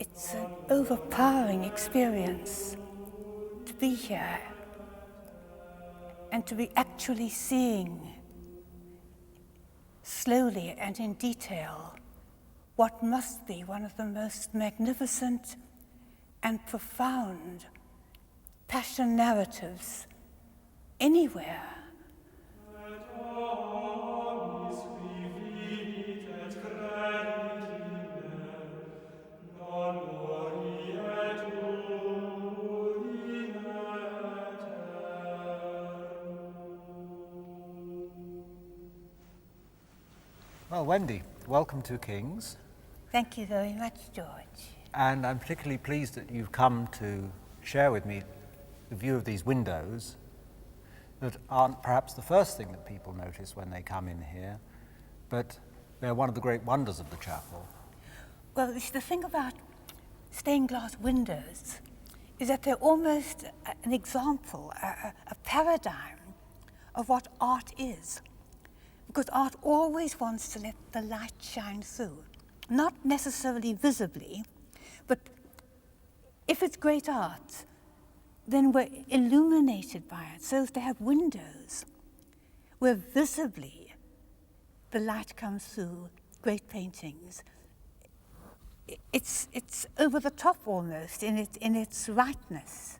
It's an overpowering experience to be here and to be actually seeing slowly and in detail what must be one of the most magnificent and profound passion narratives anywhere. Well, Wendy, welcome to King's. Thank you very much, George. And I'm particularly pleased that you've come to share with me the view of these windows that aren't perhaps the first thing that people notice when they come in here, but they're one of the great wonders of the chapel. Well, the thing about stained glass windows is that they're almost an example, a paradigm of what art is. Because art always wants to let the light shine through. Not necessarily visibly, but if it's great art, then we're illuminated by it. So as to have windows where visibly the light comes through great paintings, it's over the top almost in its rightness.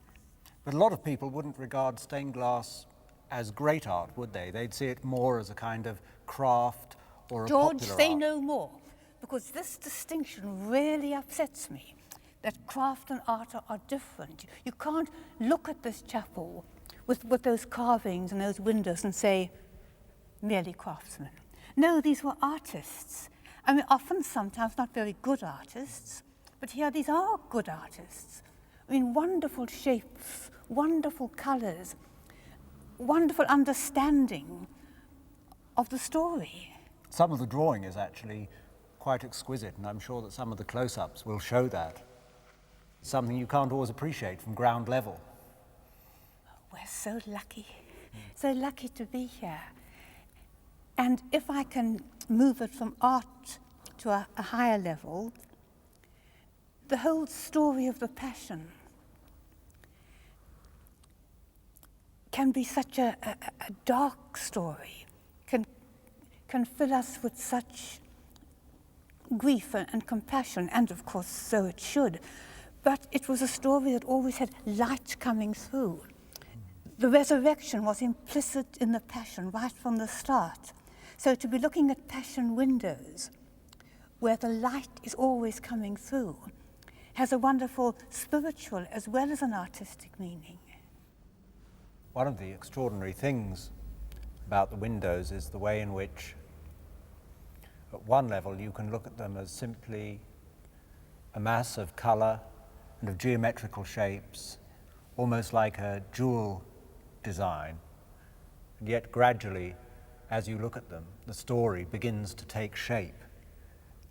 But a lot of people wouldn't regard stained glass as great art, would they? They'd see it more as a kind of craft or a George, popular say art. no more, because this distinction really upsets me, that craft and art are different. You can't look at this chapel with those carvings and those windows and say, merely craftsmen. No, these were artists. I mean, often, sometimes not very good artists, but here these are good artists. I mean, wonderful shapes, wonderful colors, wonderful understanding of the story. Some of the drawing is actually quite exquisite, and I'm sure that some of the close-ups will show that. Something you can't always appreciate from ground level. We're so lucky to be here. And if I can move it from art to a higher level, the whole story of the Passion can be such a dark story, can fill us with such grief and compassion, and of course so it should. But it was a story that always had light coming through. The resurrection was implicit in the Passion right from the start. So to be looking at Passion windows, where the light is always coming through, has a wonderful spiritual as well as an artistic meaning. One of the extraordinary things about the windows is the way in which, at one level, you can look at them as simply a mass of colour and of geometrical shapes, almost like a jewel design. And yet gradually, as you look at them, the story begins to take shape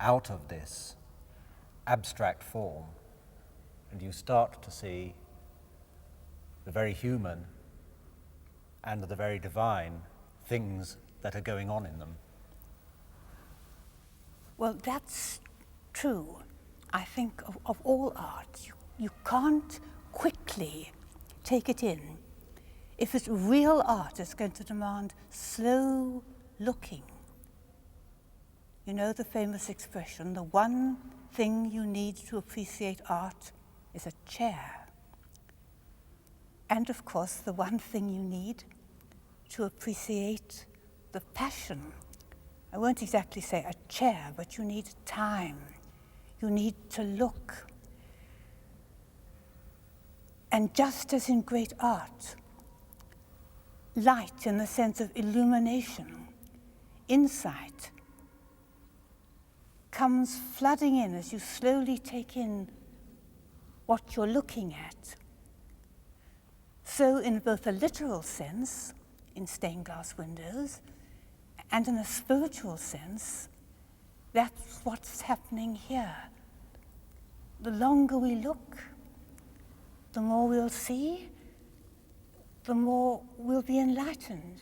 out of this abstract form, and you start to see the very human and the very divine things that are going on in them. Well, that's true, I think, of all art. You can't quickly take it in. If it's real art, it's going to demand slow looking. You know the famous expression, the one thing you need to appreciate art is a chair. And of course, the one thing you need to appreciate the Passion, I won't exactly say a chair, but you need time. You need to look. And just as in great art, light in the sense of illumination, insight, comes flooding in as you slowly take in what you're looking at. So in both a literal sense, in stained glass windows, and in a spiritual sense, that's what's happening here. The longer we look, the more we'll see, the more we'll be enlightened.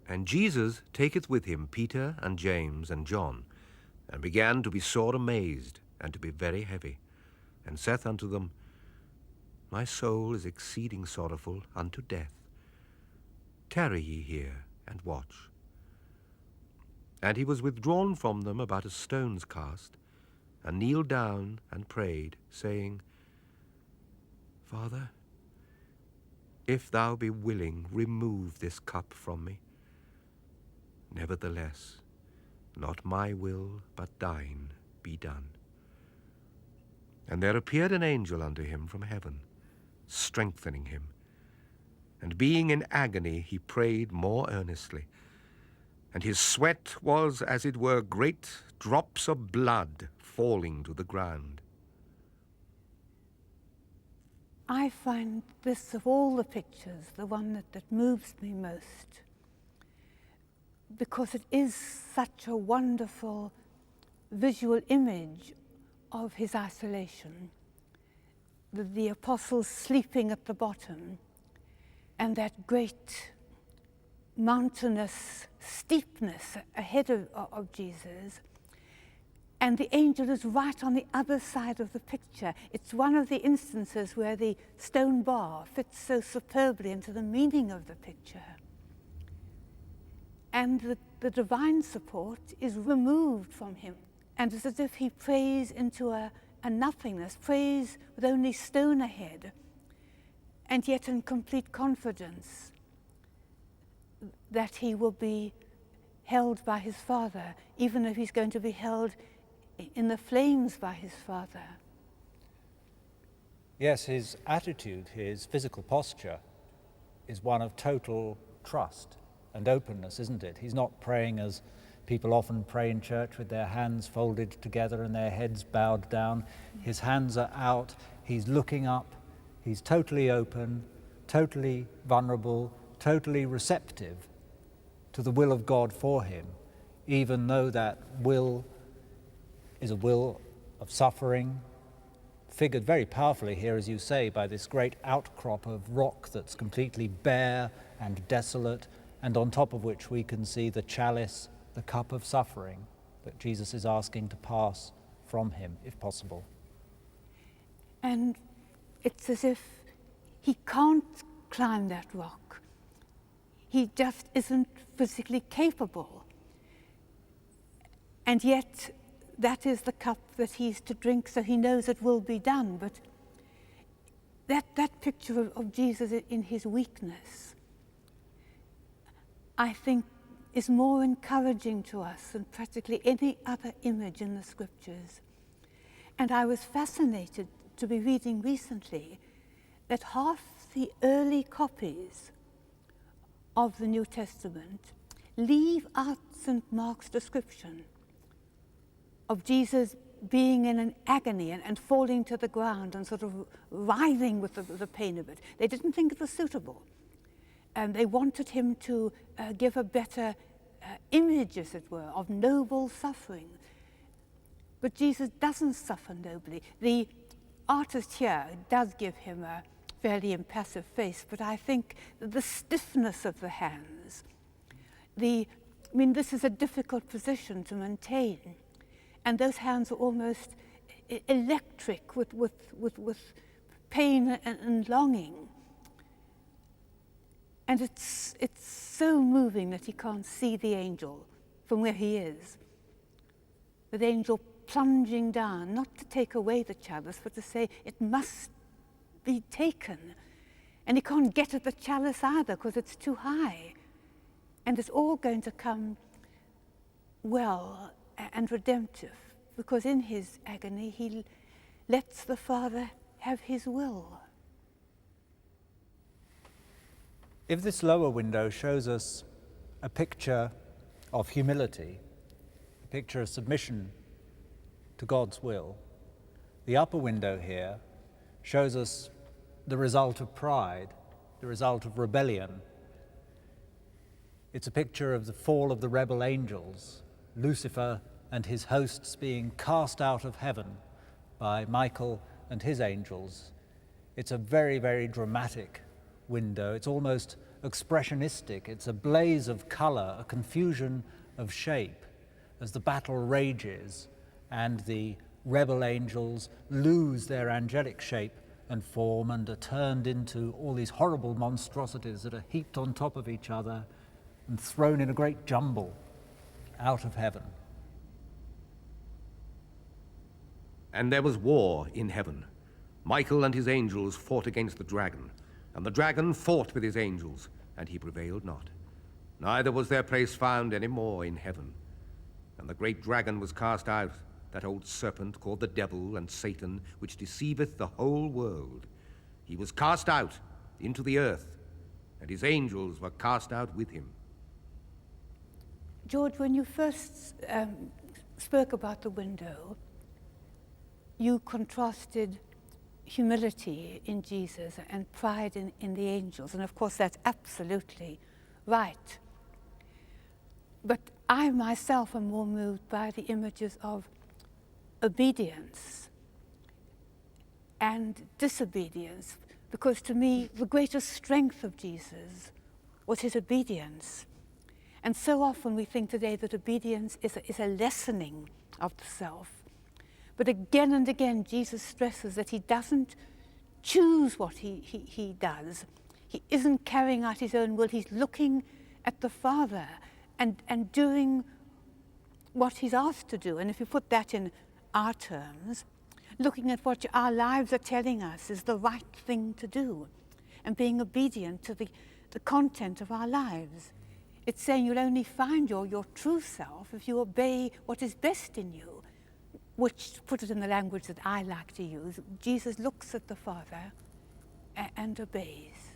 And Jesus taketh with him Peter and James and John, and began to be sore amazed, and to be very heavy, and saith unto them, My soul is exceeding sorrowful unto death. Tarry ye here, and watch. And he was withdrawn from them about a stone's cast, and kneeled down and prayed, saying, Father, if thou be willing, remove this cup from me. Nevertheless, not my will, but thine be done. And there appeared an angel unto him from heaven, strengthening him. And being in agony, he prayed more earnestly. And his sweat was, as it were, great drops of blood falling to the ground. I find this, of all the pictures, the one that moves me most. because it is such a wonderful visual image of his isolation. The apostles sleeping at the bottom, and that great mountainous steepness ahead of Jesus, and the angel is right on the other side of the picture. It's one of the instances where the stone bar fits so superbly into the meaning of the picture. And the divine support is removed from him, and it's as if he prays into a nothingness, prays with only stone ahead, and yet in complete confidence that he will be held by his Father, even if he's going to be held in the flames by his Father. Yes, his attitude, his physical posture is one of total trust and openness, isn't it? He's not praying as people often pray in church with their hands folded together and their heads bowed down. His hands are out, he's looking up, he's totally open, totally vulnerable, totally receptive to the will of God for him, even though that will is a will of suffering, figured very powerfully here, as you say, by this great outcrop of rock that's completely bare and desolate, and on top of which we can see the chalice, the cup of suffering that Jesus is asking to pass from him, if possible. And it's as if he can't climb that rock. He just isn't physically capable. And yet, that is the cup that he's to drink, so he knows it will be done. But that picture of Jesus in his weakness, I think, is more encouraging to us than practically any other image in the scriptures. And I was fascinated to be reading recently that half the early copies of the New Testament leave out St. Mark's description of Jesus being in an agony and falling to the ground and sort of writhing with the pain of it. They didn't think it was suitable. And they wanted him to give a better image, as it were, of noble suffering. But Jesus doesn't suffer nobly. The artist here does give him a fairly impassive face, but I think the stiffness of the hands, this is a difficult position to maintain. And those hands are almost electric with pain and longing. And it's so moving that he can't see the angel from where he is. The angel plunging down, not to take away the chalice, but to say it must be taken. And he can't get at the chalice either because it's too high. And it's all going to come well and redemptive, because in his agony he lets the Father have his will. If this lower window shows us a picture of humility, a picture of submission to God's will, the upper window here shows us the result of pride, the result of rebellion. It's a picture of the fall of the rebel angels, Lucifer and his hosts being cast out of heaven by Michael and his angels. It's a very, very dramatic window. It's almost expressionistic. It's a blaze of color, a confusion of shape as the battle rages and the rebel angels lose their angelic shape and form and are turned into all these horrible monstrosities that are heaped on top of each other and thrown in a great jumble out of heaven. And there was war in heaven. Michael and his angels fought against the dragon, and the dragon fought with his angels, and he prevailed not. Neither was their place found any more in heaven. And the great dragon was cast out, that old serpent called the devil and Satan, which deceiveth the whole world. He was cast out into the earth, and his angels were cast out with him. George, when you first spoke about the window, you contrasted humility in Jesus and pride in the angels. And of course, that's absolutely right. But I myself am more moved by the images of obedience and disobedience, because to me the greatest strength of Jesus was his obedience. And so often we think today that obedience is a lessening of the self. But again and again Jesus stresses that he doesn't choose what he does. He isn't carrying out his own will. He's looking at the Father and doing what he's asked to do. And if you put that in our terms, looking at what our lives are telling us is the right thing to do, and being obedient to the content of our lives. It's saying you'll only find your true self if you obey what is best in you, which, to put it in the language that I like to use, Jesus looks at the Father and obeys.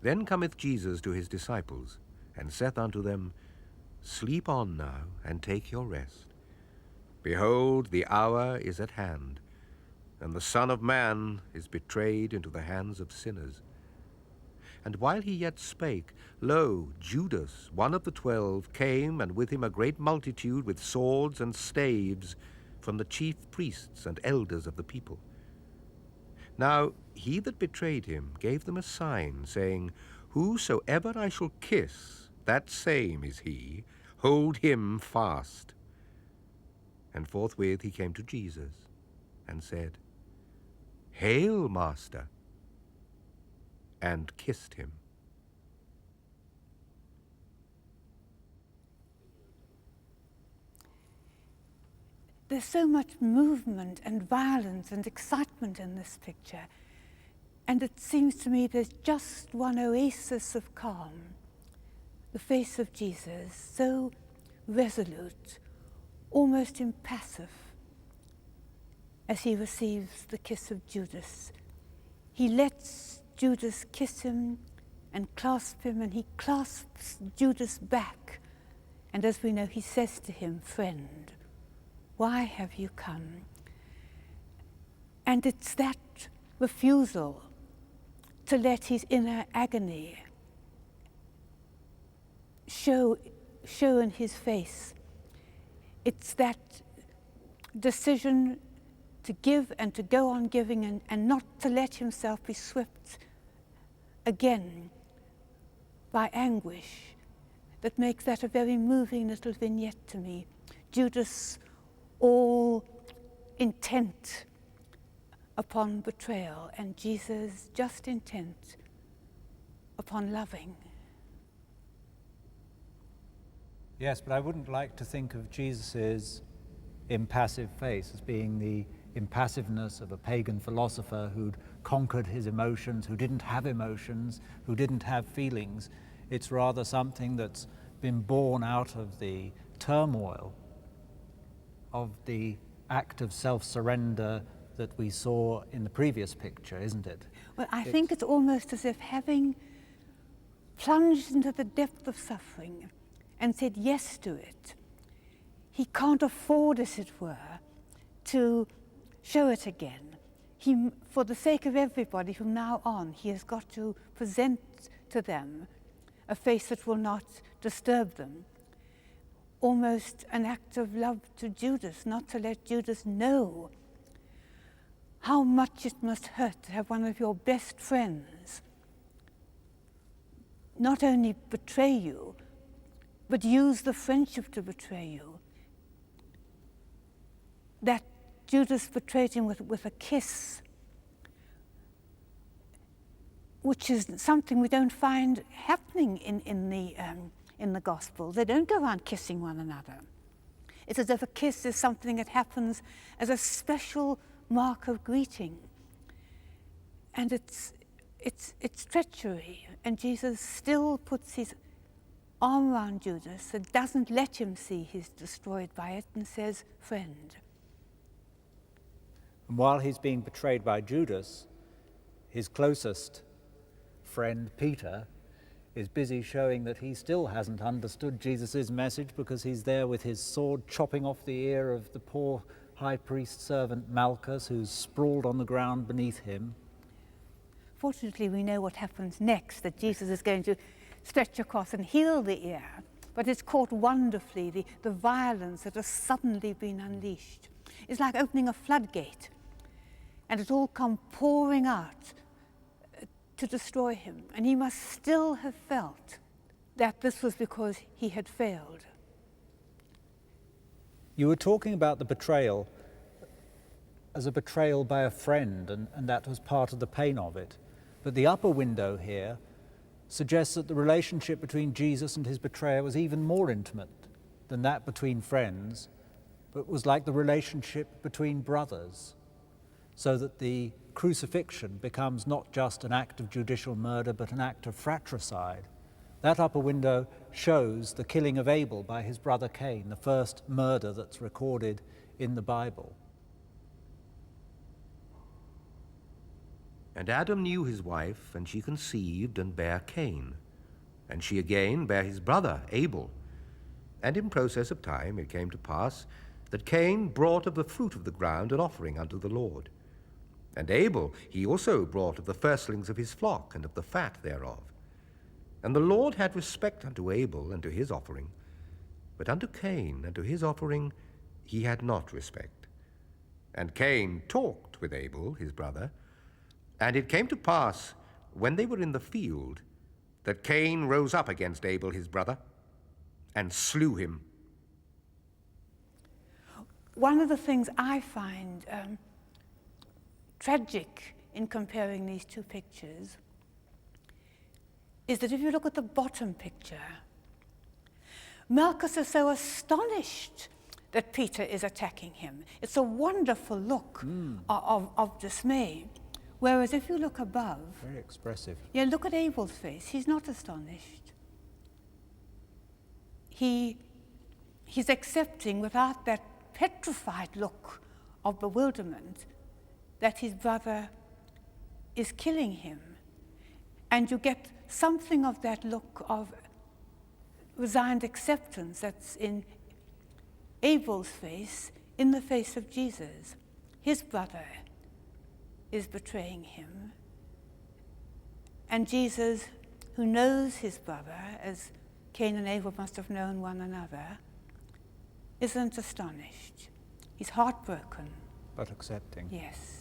Then cometh Jesus to his disciples, and saith unto them, Sleep on now, and take your rest. Behold, the hour is at hand, and the Son of Man is betrayed into the hands of sinners. And while he yet spake, lo, Judas, one of the 12, came, and with him a great multitude with swords and staves from the chief priests and elders of the people. Now he that betrayed him gave them a sign, saying, Whosoever I shall kiss, that same is he. Hold him fast. And forthwith he came to Jesus and said, "Hail, Master," and kissed him. There's so much movement and violence and excitement in this picture. And it seems to me there's just one oasis of calm. The face of Jesus, so resolute, almost impassive, as he receives the kiss of Judas. He lets Judas kiss him and clasp him, and he clasps Judas back. And as we know, he says to him, "Friend, why have you come?" And it's that refusal to let his inner agony show in his face. It's that decision to give and to go on giving and not to let himself be swept again by anguish that makes that a very moving little vignette to me. Judas all intent upon betrayal, and Jesus just intent upon loving. Yes, but I wouldn't like to think of Jesus' impassive face as being the impassiveness of a pagan philosopher who'd conquered his emotions, who didn't have emotions, who didn't have feelings. It's rather something that's been born out of the turmoil of the act of self-surrender that we saw in the previous picture, isn't it? Well, I think it's almost as if having plunged into the depth of suffering and said yes to it, he can't afford, as it were, to show it again. He, for the sake of everybody from now on, he has got to present to them a face that will not disturb them. Almost an act of love to Judas, not to let Judas know how much it must hurt to have one of your best friends not only betray you, but use the friendship to betray you. That Judas betrayed him with a kiss, which is something we don't find happening in the Gospel. They don't go around kissing one another. It's as if a kiss is something that happens as a special mark of greeting. And it's treachery. And Jesus still puts his arm around Judas and doesn't let him see he's destroyed by it and says, "Friend." And while he's being betrayed by Judas, his closest friend, Peter, is busy showing that he still hasn't understood Jesus' message because he's there with his sword chopping off the ear of the poor high priest servant Malchus, who's sprawled on the ground beneath him. Fortunately, we know what happens next, that Jesus is going to stretch across and heal the ear, but it's caught wonderfully, the violence that has suddenly been unleashed. It's like opening a floodgate, and it all come pouring out to destroy him. And he must still have felt that this was because he had failed. You were talking about the betrayal as a betrayal by a friend, and that was part of the pain of it. But the upper window here suggests that the relationship between Jesus and his betrayer was even more intimate than that between friends, but was like the relationship between brothers, so that the crucifixion becomes not just an act of judicial murder, but an act of fratricide. That upper window shows the killing of Abel by his brother Cain, the first murder that's recorded in the Bible. And Adam knew his wife, and she conceived and bare Cain. And she again bare his brother Abel. And in process of time it came to pass that Cain brought of the fruit of the ground an offering unto the Lord. And Abel he also brought of the firstlings of his flock and of the fat thereof. And the Lord had respect unto Abel and to his offering, but unto Cain and to his offering he had not respect. And Cain talked with Abel his brother, and it came to pass, when they were in the field, that Cain rose up against Abel his brother, and slew him. one of the things I find tragic in comparing these two pictures is that if you look at the bottom picture, Malchus is so astonished that Peter is attacking him. It's a wonderful look of dismay. Whereas if you look above, Very expressive. yeah, look at Abel's face. He's not astonished. He's accepting without that petrified look of bewilderment that his brother is killing him. And you get something of that look of resigned acceptance that's in Abel's face, in the face of Jesus. His brother is betraying him. And Jesus, who knows his brother, as Cain and Abel must have known one another, isn't astonished. He's heartbroken. But accepting. Yes.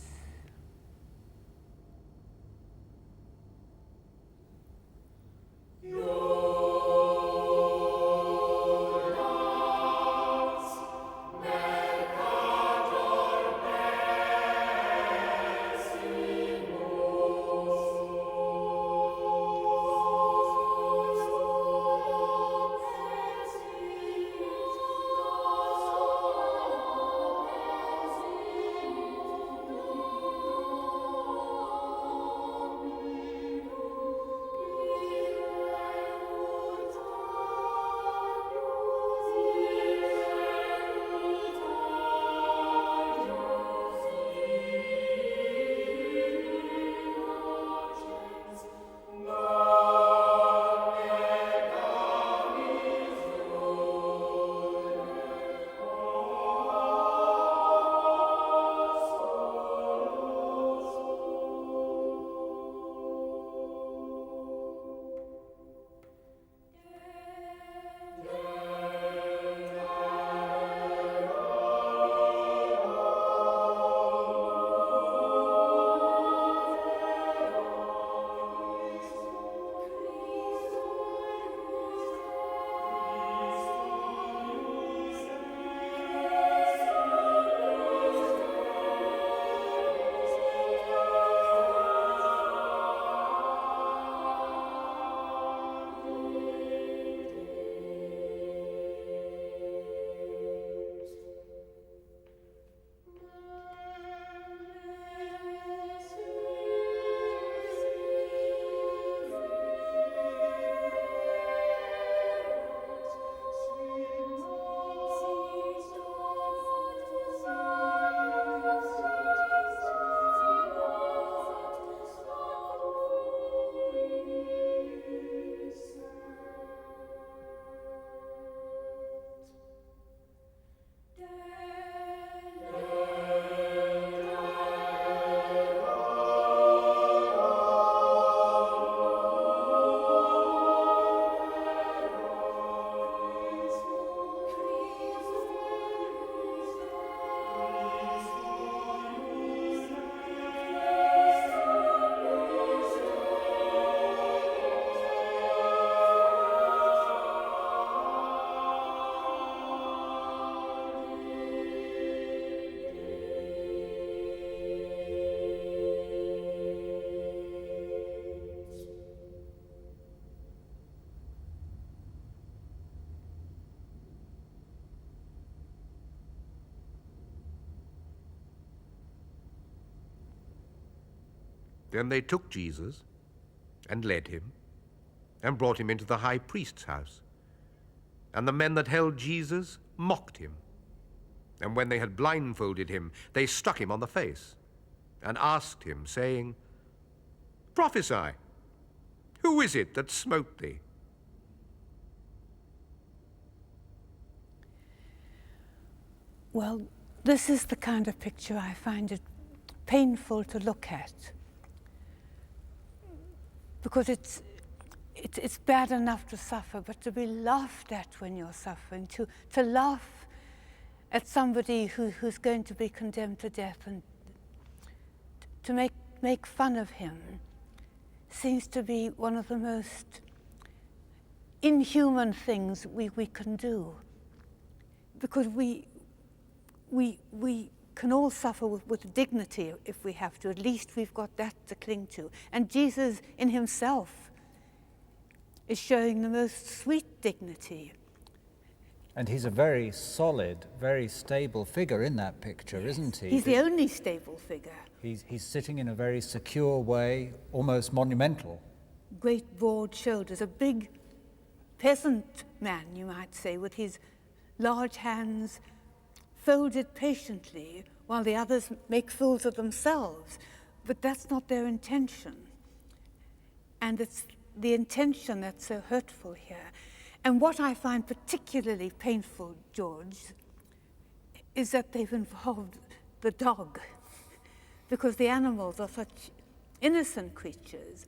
Then they took Jesus and led him and brought him into the high priest's house. And the men that held Jesus mocked him. And when they had blindfolded him, they struck him on the face and asked him, saying, "Prophesy, who is it that smote thee?" Well, this is the kind of picture I find it painful to look at, because it's bad enough to suffer, but to be laughed at when you're suffering, to laugh at somebody who's going to be condemned to death and to make fun of him seems to be one of the most inhuman things we can do, because we we can all suffer with dignity if we have to. At least we've got that to cling to. And Jesus in himself is showing the most sweet dignity. And he's a very solid, very stable figure in that picture, isn't he? He's the only stable figure. He's sitting in a very secure way, almost monumental. Great broad shoulders, a big peasant man, you might say, with his large hands folded patiently while the others make fools of themselves. But that's not their intention. And it's the intention that's so hurtful here. And what I find particularly painful, George, is that they've involved the dog, because the animals are such innocent creatures.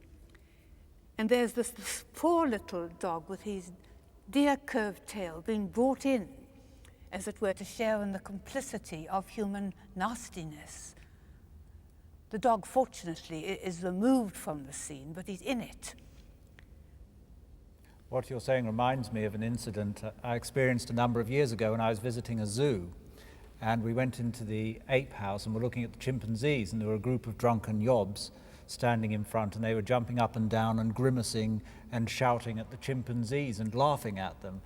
And there's this poor little dog with his dear curved tail being brought in, as it were, to share in the complicity of human nastiness. The dog, fortunately, is removed from the scene, but he's in it. What you're saying reminds me of an incident I experienced a number of years ago when I was visiting a zoo. And we went into the ape house and were looking at the chimpanzees, and there were a group of drunken yobs standing in front, and they were jumping up and down and grimacing and shouting at the chimpanzees and laughing at them.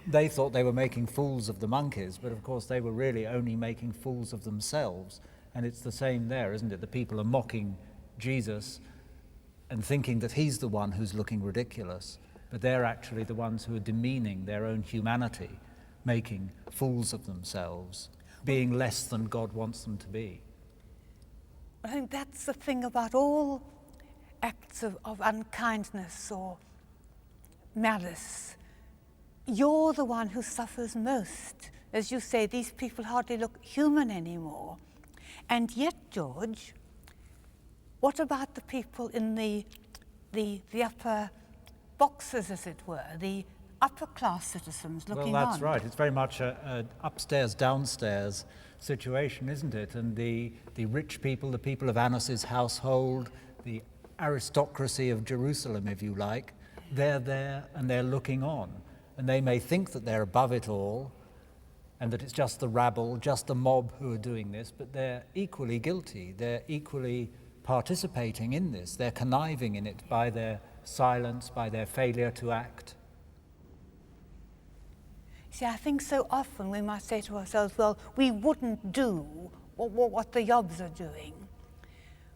They thought they were making fools of the monkeys, but of course they were really only making fools of themselves. And it's the same there, isn't it? The people are mocking Jesus and thinking that he's the one who's looking ridiculous, but they're actually the ones who are demeaning their own humanity, making fools of themselves, being less than God wants them to be. I think that's the thing about all acts of unkindness or malice. You're the one who suffers most. As you say, these people hardly look human anymore. And yet, George, what about the people in the upper boxes, as it were, the upper-class citizens looking on? Well, that's right. It's very much an upstairs-downstairs situation, isn't it? And the rich people, the people of Annas' household, the aristocracy of Jerusalem, if you like, they're there and they're looking on. And they may think that they're above it all and that it's just the rabble, just the mob who are doing this, but they're equally guilty. They're equally participating in this. They're conniving in it by their silence, by their failure to act. See, I think so often we might say to ourselves, well, we wouldn't do what the yobs are doing.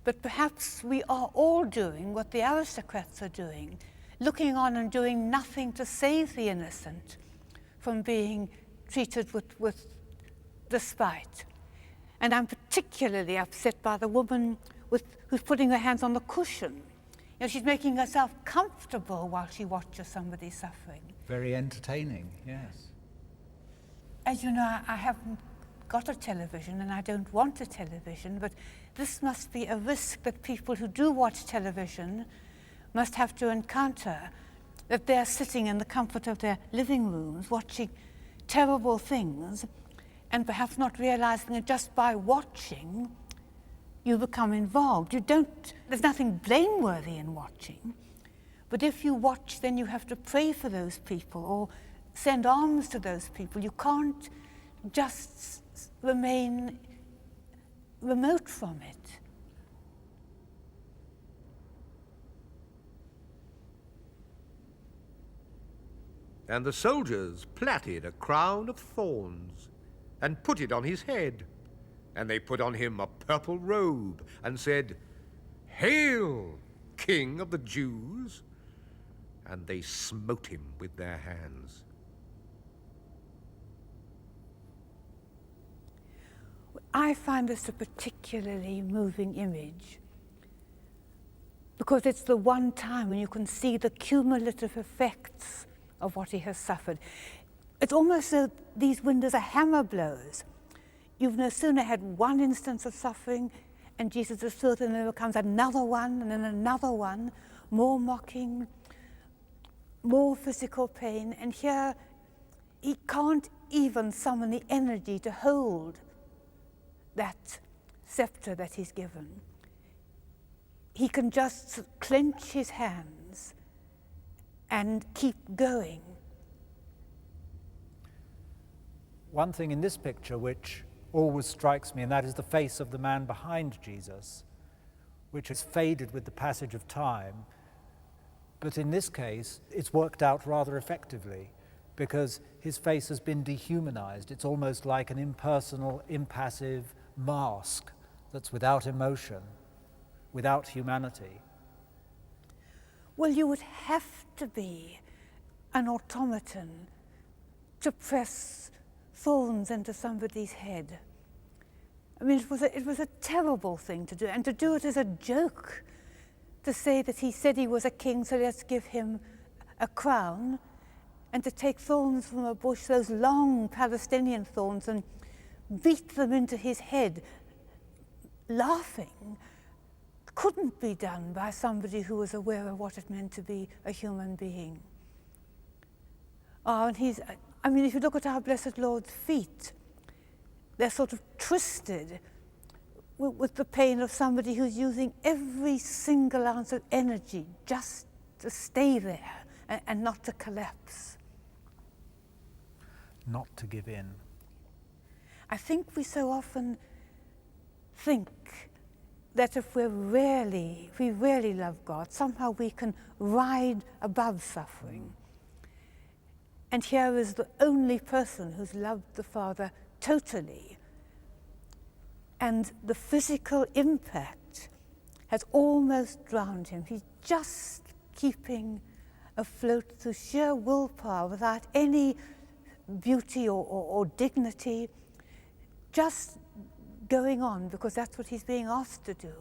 But perhaps we are all doing what the aristocrats are doing, looking on and doing nothing to save the innocent from being treated with despite. And I'm particularly upset by the woman who's putting her hands on the cushion. You know, she's making herself comfortable while she watches somebody suffering. Very entertaining, yes. As you know, I haven't got a television and I don't want a television, but this must be a risk that people who do watch television must have to encounter, that they're sitting in the comfort of their living rooms watching terrible things and perhaps not realizing that just by watching you become involved. There's nothing blameworthy in watching, but if you watch, then you have to pray for those people or send alms to those people. You can't just remain remote from it. And the soldiers plaited a crown of thorns and put it on his head. And they put on him a purple robe and said, "Hail, King of the Jews!" And they smote him with their hands. I find this a particularly moving image because it's the one time when you can see the cumulative effects of what he has suffered. It's almost as though these windows are hammer blows. You've no sooner had one instance of suffering and Jesus is through it, and then there comes another one and then another one, more mocking, more physical pain, and here he can't even summon the energy to hold that scepter that he's given. He can just clench his hands and keep going. One thing in this picture which always strikes me, and that is the face of the man behind Jesus, which has faded with the passage of time. But in this case, it's worked out rather effectively because his face has been dehumanized. It's almost like an impersonal, impassive mask that's without emotion, without humanity. Well, you would have to be an automaton to press thorns into somebody's head. I mean, it was a terrible thing to do, and to do it as a joke, to say that he said he was a king, so let's give him a crown, and to take thorns from a bush, those long Palestinian thorns, and beat them into his head, laughing, couldn't be done by somebody who was aware of what it meant to be a human being. Oh, and if you look at our Blessed Lord's feet, they're sort of twisted with the pain of somebody who's using every single ounce of energy just to stay there and not to collapse. Not to give in. I think we so often think that if we really love God, somehow we can ride above suffering. And here is the only person who's loved the Father totally. And the physical impact has almost drowned him. He's just keeping afloat through sheer willpower without any beauty or dignity, just going on because that's what he's being asked to do.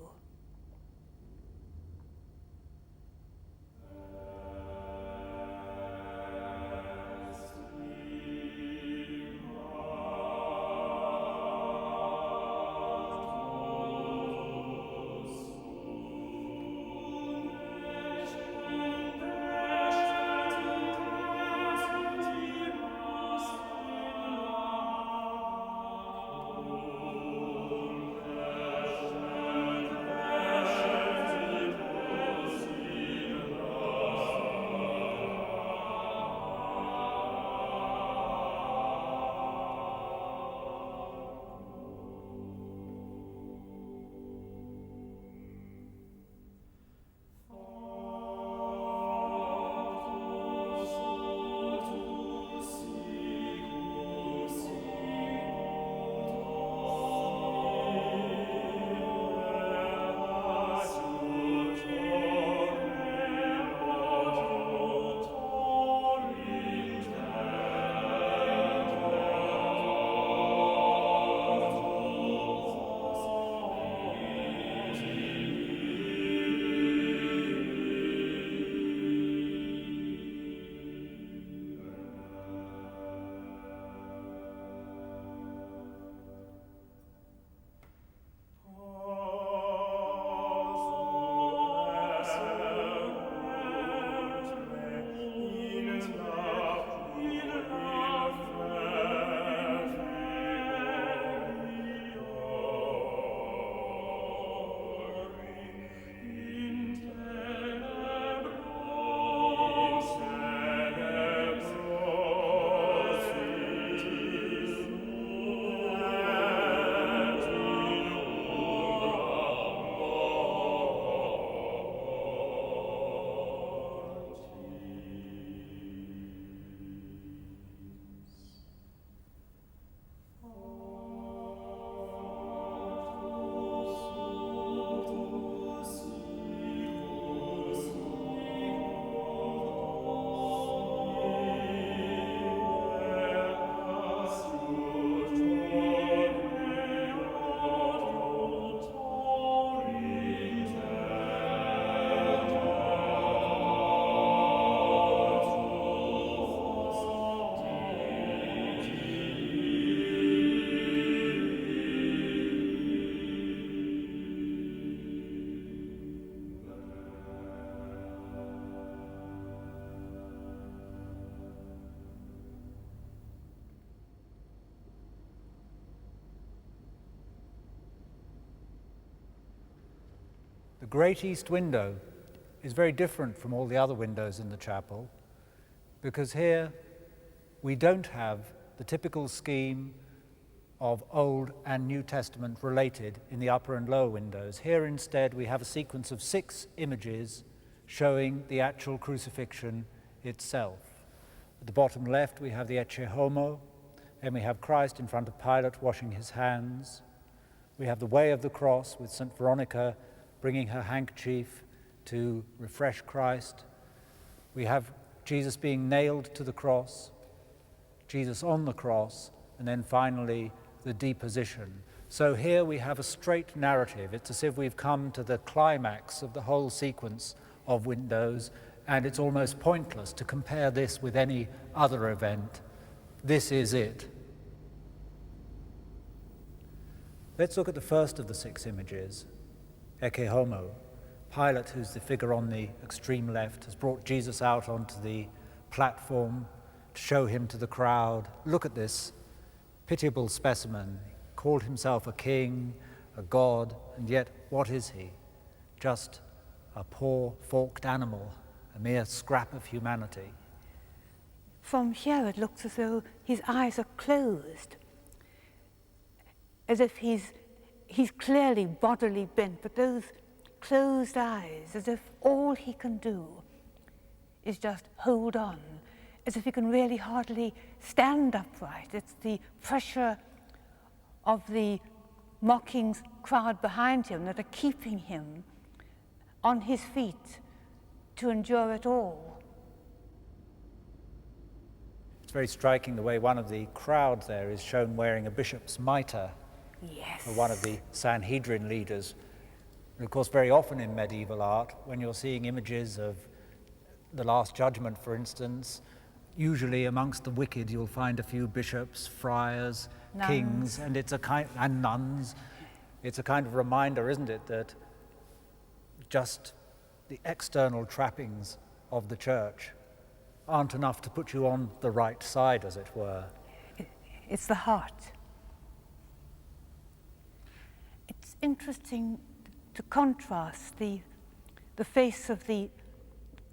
The great east window is very different from all the other windows in the chapel because here we don't have the typical scheme of Old and New Testament related in the upper and lower windows. Here instead we have a sequence of 6 images showing the actual crucifixion itself. At the bottom left we have the Ecce Homo, then we have Christ in front of Pilate washing his hands. We have the way of the cross with St. Veronica bringing her handkerchief to refresh Christ. We have Jesus being nailed to the cross, Jesus on the cross, and then finally the deposition. So here we have a straight narrative. It's as if we've come to the climax of the whole sequence of windows, and it's almost pointless to compare this with any other event. This is it. Let's look at the first of the 6 images, Ecce Homo. Pilate, who's the figure on the extreme left, has brought Jesus out onto the platform to show him to the crowd. Look at this pitiable specimen. He called himself a king, a god, and yet what is he? Just a poor, forked animal, a mere scrap of humanity. From here it looks as though his eyes are closed, as if he's clearly bodily bent, but those closed eyes, as if all he can do is just hold on, as if he can really hardly stand upright. It's the pressure of the mocking crowd behind him that are keeping him on his feet to endure it all. It's very striking the way one of the crowd there is shown wearing a bishop's mitre. Yes. Or one of the Sanhedrin leaders. And of course, very often in medieval art, when you're seeing images of the Last Judgment, for instance, usually amongst the wicked you'll find a few bishops, friars, nuns. Kings, and and nuns. It's a kind of reminder, isn't it, that just the external trappings of the church aren't enough to put you on the right side, as it were. It's the heart. It's interesting to contrast the face of the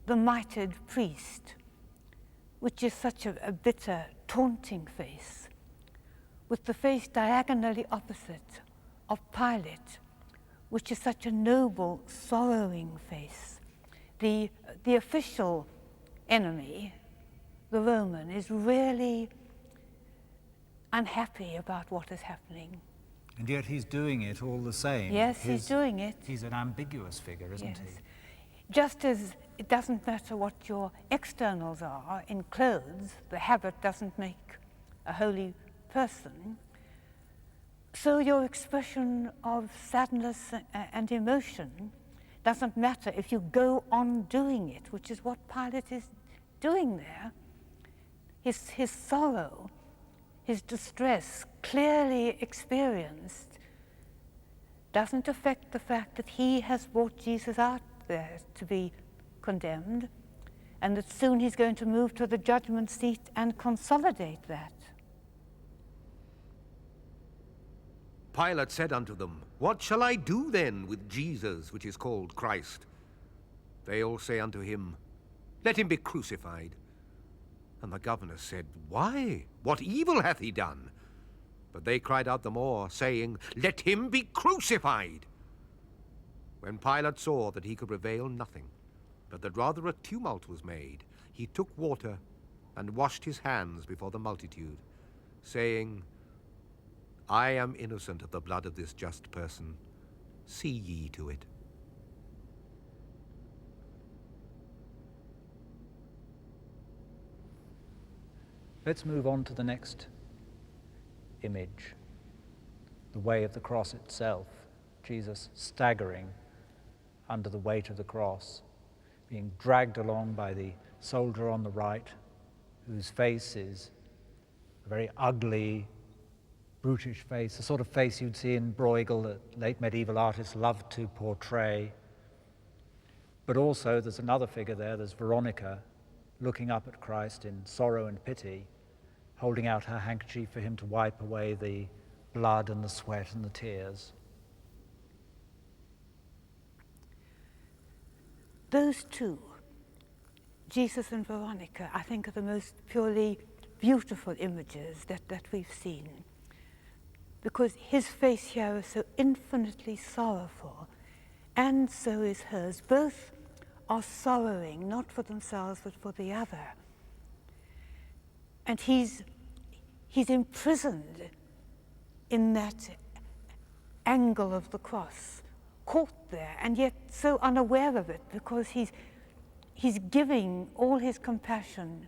mitred priest, which is such a bitter, taunting face, with the face diagonally opposite of Pilate, which is such a noble, sorrowing face. The official enemy, the Roman, is really unhappy about what is happening. And yet he's doing it all the same. Yes, he's doing it. He's an ambiguous figure, isn't Yes. he? Just as it doesn't matter what your externals are in clothes, the habit doesn't make a holy person, so your expression of sadness and emotion doesn't matter if you go on doing it, which is what Pilate is doing there. His sorrow, his distress, clearly experienced, doesn't affect the fact that he has brought Jesus out there to be condemned, and that soon he's going to move to the judgment seat and consolidate that. Pilate said unto them, What shall I do then with Jesus, which is called Christ? They all say unto him, Let him be crucified. And the governor said, Why? What evil hath he done? But they cried out the more, saying, Let him be crucified. When Pilate saw that he could prevail nothing, but that rather a tumult was made, he took water and washed his hands before the multitude, saying, I am innocent of the blood of this just person. See ye to it. Let's move on to the next image, the way of the cross itself. Jesus staggering under the weight of the cross, being dragged along by the soldier on the right, whose face is a very ugly, brutish face, the sort of face you'd see in Bruegel that late medieval artists loved to portray. But also there's another figure there, there's Veronica, looking up at Christ in sorrow and pity, holding out her handkerchief for him to wipe away the blood and the sweat and the tears. Those two, Jesus and Veronica, I think are the most purely beautiful images that we've seen. because his face here is so infinitely sorrowful, and so is hers. Both are sorrowing, not for themselves, but for the other. And he's imprisoned in that angle of the cross, caught there, and yet so unaware of it, because he's giving all his compassion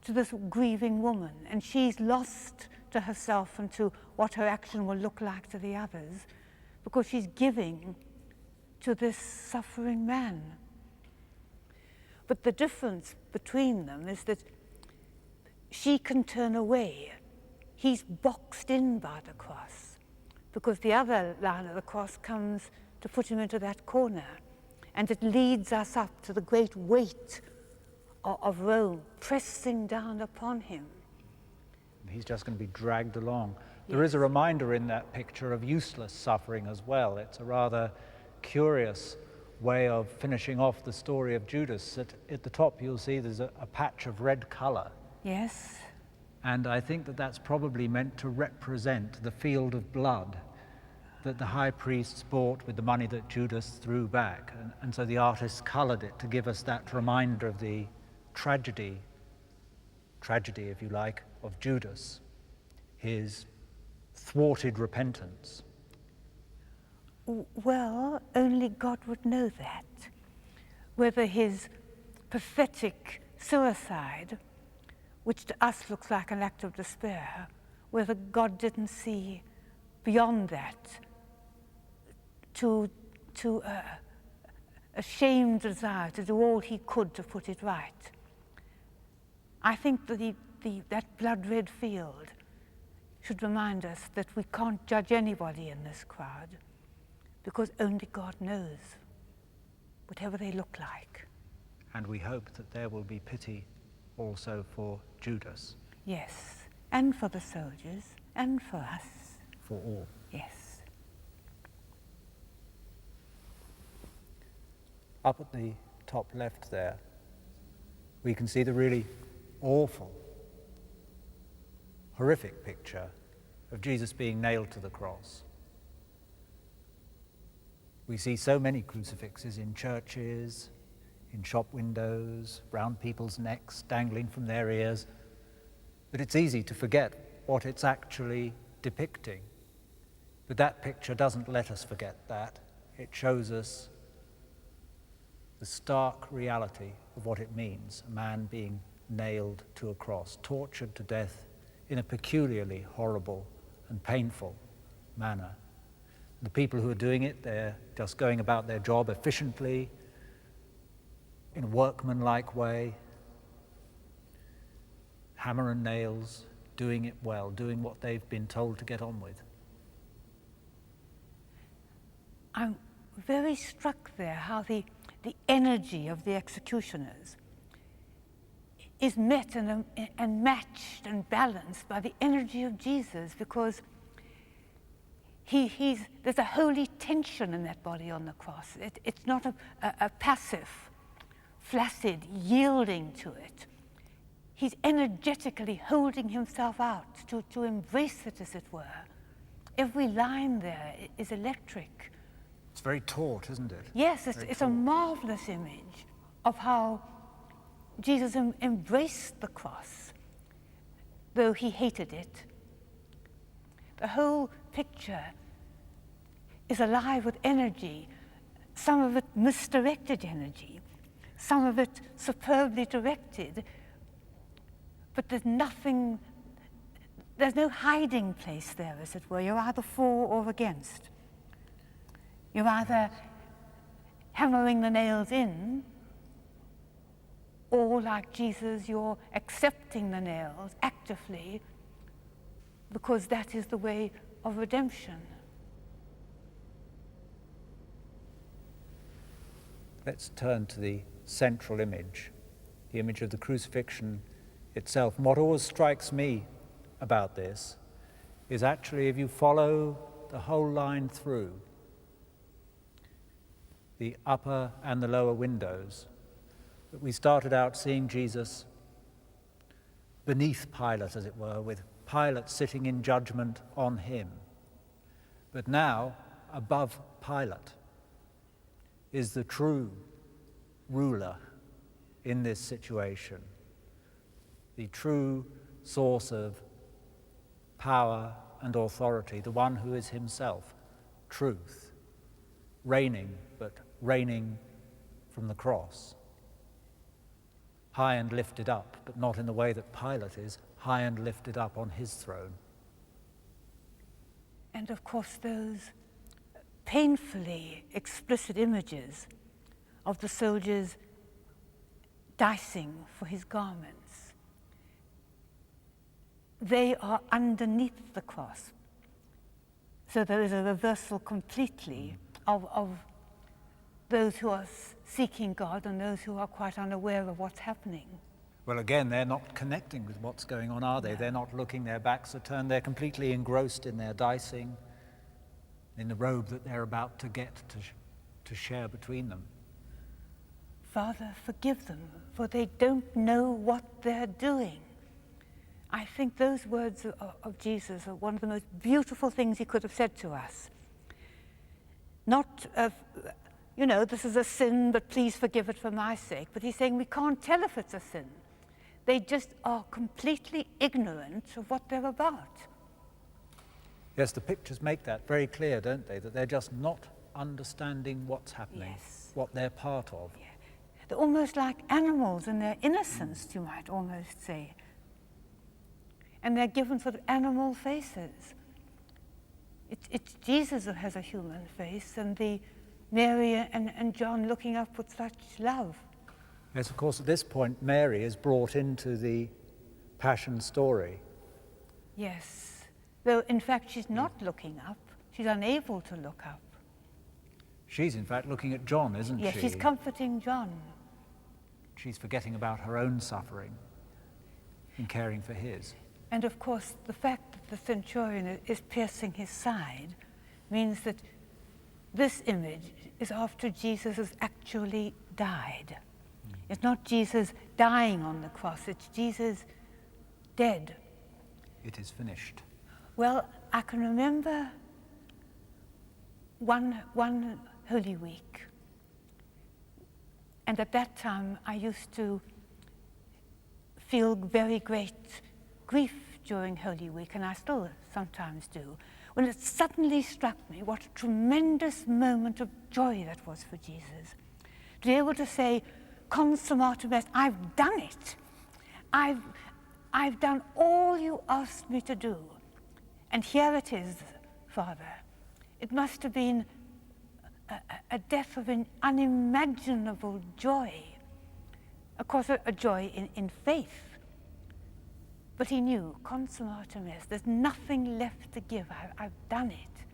to this grieving woman, and she's lost to herself and to what her action will look like to the others, because she's giving to this suffering man. But the difference between them is that she can turn away. He's boxed in by the cross, because the other line of the cross comes to put him into that corner, and it leads us up to the great weight of Rome pressing down upon him. He's just going to be dragged along. There is a reminder in that picture of useless suffering as well. It's a rather curious way of finishing off the story of Judas. At the top you'll see there's a patch of red colour. Yes. And I think that that's probably meant to represent the field of blood that the high priests bought with the money that Judas threw back. And so the artists coloured it to give us that reminder of the tragedy, if you like, of Judas, his thwarted repentance. Well, only God would know that. Whether his pathetic suicide, which to us looks like an act of despair, whether God didn't see beyond that to a shamed desire to do all he could to put it right. I think that that blood-red field should remind us that we can't judge anybody in this crowd, because only God knows, whatever they look like. And we hope that there will be pity also for Judas. Yes, and for the soldiers, and for us. For all. Yes. Up at the top left there, we can see the really awful, horrific picture of Jesus being nailed to the cross. We see so many crucifixes in churches, in shop windows, round people's necks, dangling from their ears, that it's easy to forget what it's actually depicting. But that picture doesn't let us forget that. It shows us the stark reality of what it means, a man being nailed to a cross, tortured to death in a peculiarly horrible and painful manner. The people who are doing it, they're just going about their job efficiently, in a workmanlike way, hammer and nails, doing it well, doing what they've been told to get on with. I'm very struck there how the energy of the executioners is met and matched and balanced by the energy of Jesus, because there's a holy tension in that body on the cross. It's not a passive, flaccid yielding to it. He's energetically holding himself out to embrace it, as it were. Every line there is electric. It's very taut, isn't it? Yes, it's a marvelous image of how Jesus embraced the cross, though he hated it. The whole picture is alive with energy, some of it misdirected energy, some of it superbly directed, but there's no hiding place there, as it were. You're either for or against. You're either hammering the nails in, or like Jesus, you're accepting the nails actively, because that is the way of redemption. Let's turn to the central image, the image of the crucifixion itself. And what always strikes me about this is actually, if you follow the whole line through, the upper and the lower windows, that we started out seeing Jesus beneath Pilate, as it were, with Pilate sitting in judgment on him. But now, above Pilate, is the true ruler in this situation, the true source of power and authority, the one who is himself truth, reigning, but reigning from the cross, high and lifted up, but not in the way that Pilate is, high and lifted up on his throne. And of course those painfully explicit images of the soldiers dicing for his garments, they are underneath the cross. So there is a reversal completely of those who are seeking God and those who are quite unaware of what's happening. Well, again, they're not connecting with what's going on, are they? No. They're not looking, their backs are turned, they're completely engrossed in their dicing, in the robe that they're about to get to share between them. Father, forgive them, for they don't know what they're doing. I think those words of Jesus are one of the most beautiful things he could have said to us. Not, this is a sin, but please forgive it for my sake. But he's saying we can't tell if it's a sin. They just are completely ignorant of what they're about. Yes, the pictures make that very clear, don't they? That they're just not understanding what's happening, yes. What they're part of. Yeah. They're almost like animals in their innocence, you might almost say. And they're given sort of animal faces. It's Jesus who has a human face, and the Mary and John looking up with such love. Yes, of course, at this point, Mary is brought into the Passion story. Yes, though in fact she's not looking up. She's unable to look up. She's in fact looking at John, isn't she? Yes, she's comforting John. She's forgetting about her own suffering and caring for his. And of course, the fact that the centurion is piercing his side means that this image is after Jesus has actually died. It's not Jesus dying on the cross, it's Jesus dead. It is finished. Well, I can remember one Holy Week. And at that time, I used to feel very great grief during Holy Week, and I still sometimes do, when it suddenly struck me what a tremendous moment of joy that was for Jesus. To be able to say, consummatum est, I've done it. I've done all you asked me to do. And here it is, Father. It must have been a death of an unimaginable joy. Of course, a joy in faith. But he knew, consummatum est, there's nothing left to give. I've done it.